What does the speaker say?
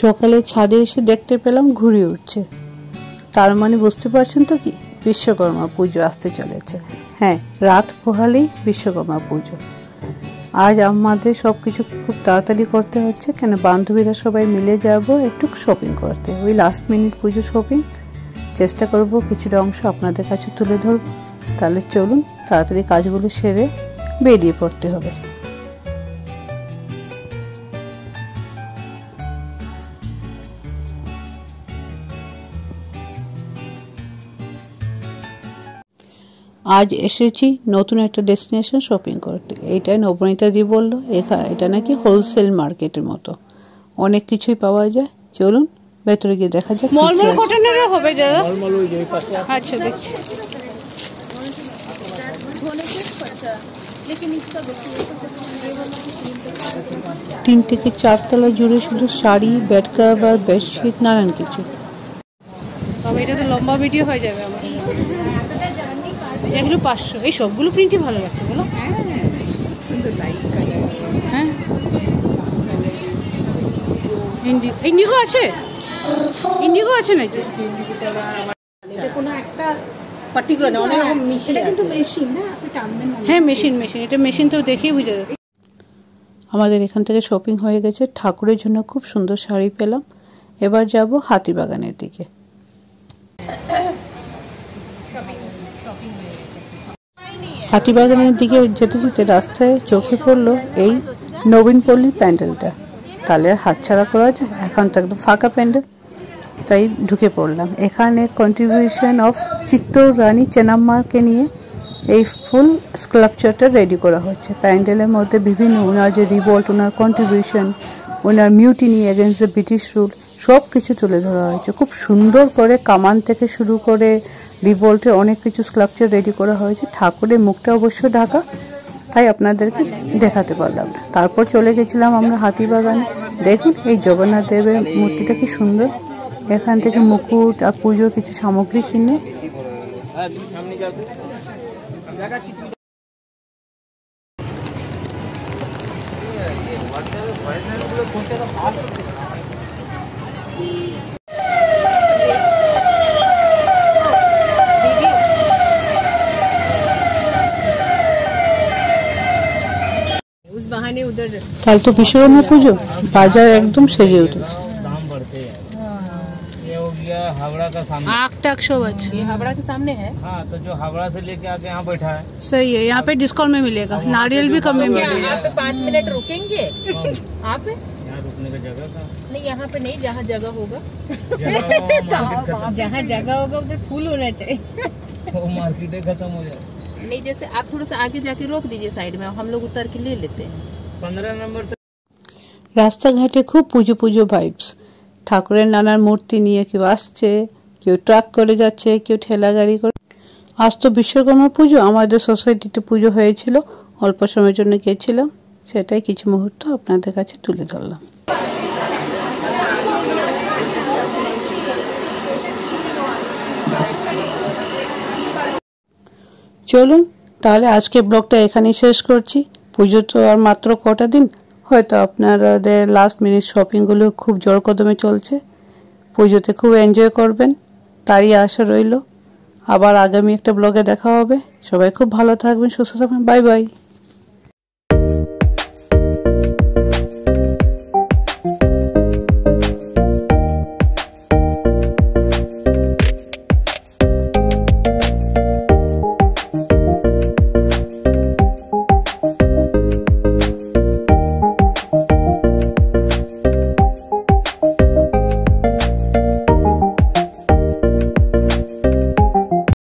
সকালে ছাদে এসে দেখতে পেলাম ঘুড়ি উঠছে, তার মানে বুঝতে পারছেন তো কি, বিশ্বকর্মা পুজো আসতে চলেছে। হ্যাঁ, রাত পোহালেই বিশ্বকর্মা পুজো। আজ আমাদের সবকিছু খুব তাড়াতাড়ি করতে হচ্ছে, কেন বান্ধবীরা সবাই মিলে যাব একটু শপিং করতে। ওই লাস্ট মিনিট পুজো শপিং, চেষ্টা করব কিছুটা অংশ আপনাদের কাছে তুলে ধরব। তাহলে চলুন তাড়াতাড়ি কাজগুলো সেরে বেরিয়ে পড়তে হবে। আজ এসেছি নতুন একটা ডেস্টিনেশন শপিং করতে। এইটাই নবনীতা দি বললো এটা নাকি হোলসেল মার্কেটের মতো, অনেক কিছুই পাওয়া যায়। চলুন ভেতরে গিয়ে দেখা যাক। মলমল কটনেরও হবে দাদা? আচ্ছা দেখছি। 3 থেকে 4 তলা জুড়ে শুধু শাড়ি, বেড কভার, বেডশিট, নানান কিছু। তবে এটা তো লম্বা ভিডিও হয়ে যাবে আমার। এগুলো 500। এই সবগুলো প্রিন্টই ভালো লাগছে বলো? হ্যাঁ, ইন্ডিগো আছে? ইন্ডিগো আছে নাকি? কোনো একটা পার্টিকুলার না, অনেক রকম মেশিন। এটা কিন্তু মেশিন না, আপনি টানবেন না। হ্যাঁ মেশিন, এটা মেশিন তো দেখেই বুঝা যাচ্ছে। আমাদের এখান থেকে শপিং হয়ে গেছে। ঠাকুরের জন্য খুব সুন্দর শাড়ি পেলাম। এবার যাব হাতিবাগানের দিকে। হাতিবাগানের দিকে যেতে যেতে রাস্তায় চোখে পড়লো এই নবীনপল্লীর প্যান্ডেলটা। তাহলে আর হাতছাড়া করা যায়, এখন তো একদম ফাঁকা প্যান্ডেল, তাই ঢুকে পড়লাম। এখানে কন্ট্রিবিউশন অফ চিত্তৌর রানী চেনাম্মাকে নিয়ে এই ফুল স্কাল্পচারটা রেডি করা হচ্ছে। প্যান্ডেলের মধ্যে বিভিন্ন ওনার যে revolt, owner contribution, owner mutiny against the British rule, সব কিছু তুলে ধরা হয়েছে। খুব সুন্দর করে কামান থেকে শুরু করে রিভোল্টের অনেক কিছু স্কাল্পচার রেডি করা হয়েছে। ঠাকুরের মুখটা অবশ্য ঢাকা, তাই আপনাদেরকে দেখাতে পারলাম না। তারপর চলে গেছিলাম আমরা হাতিবাগানে। দেখুন এই জগন্নাথ দেবের মূর্তিটা কি সুন্দর। এখান থেকে মুকুট আর পুজোর কিছু সামগ্রী কিনে কাল তো বিশ্বকর্মা পুজো, বাজার একদম সেজে উঠেছে। हावड़ा का सामने आग तक सब अच्छा, ये हावड़ा के सामने है। हाँ, तो जो हावड़ा से लेके आके यहाँ बैठा है। सही है, यहाँ पे डिस्काउंट में मिलेगा, नारियल भी कम में मिलेगा। यहाँ पे 5 मिनट रुकेंगे आप? यहाँ रुकने का जगह का नहीं, यहाँ पे नहीं, जहाँ जगह होगा जहाँ जगह होगा उधर फूल होना चाहिए। वो मार्केट खत्म हो जाए। नहीं, जैसे आप थोड़ा सा आगे जाके रोक दीजिए साइड में, हम लोग उतर के ले लेते हैं। 15 नंबर तक রাস্তাঘাটে খুব পুজো পুজো ভাইবস। ঠাকুরের নানান মূর্তি নিয়ে কেউ আসছে, কেউ ট্রাক করে যাচ্ছে, কেউ ঠেলা গাড়ি করে। আজ তো বিশ্বকর্মা পুজো, আমাদের সোসাইটিতে পুজো হয়েছিল, অল্প সময়ের জন্য গেছিলাম, সেটাই কিছু মুহূর্ত আপনাদের কাছে তুলে ধরলাম। চলুন তাহলে আজকে ব্লগটা এখানেই শেষ করছি। পুজো তো আর মাত্র কটা দিন, হয়তো আপনাদের লাস্ট মিনিট শপিংগুলো খুব জোর কদমে চলছে। পুজোতে খুব এনজয় করবেন, তারই আশা রইল। আবার আগামী একটা ব্লগে দেখা হবে। সবাই খুব ভালো থাকবেন, সুস্থ থাকবেন। Bye bye.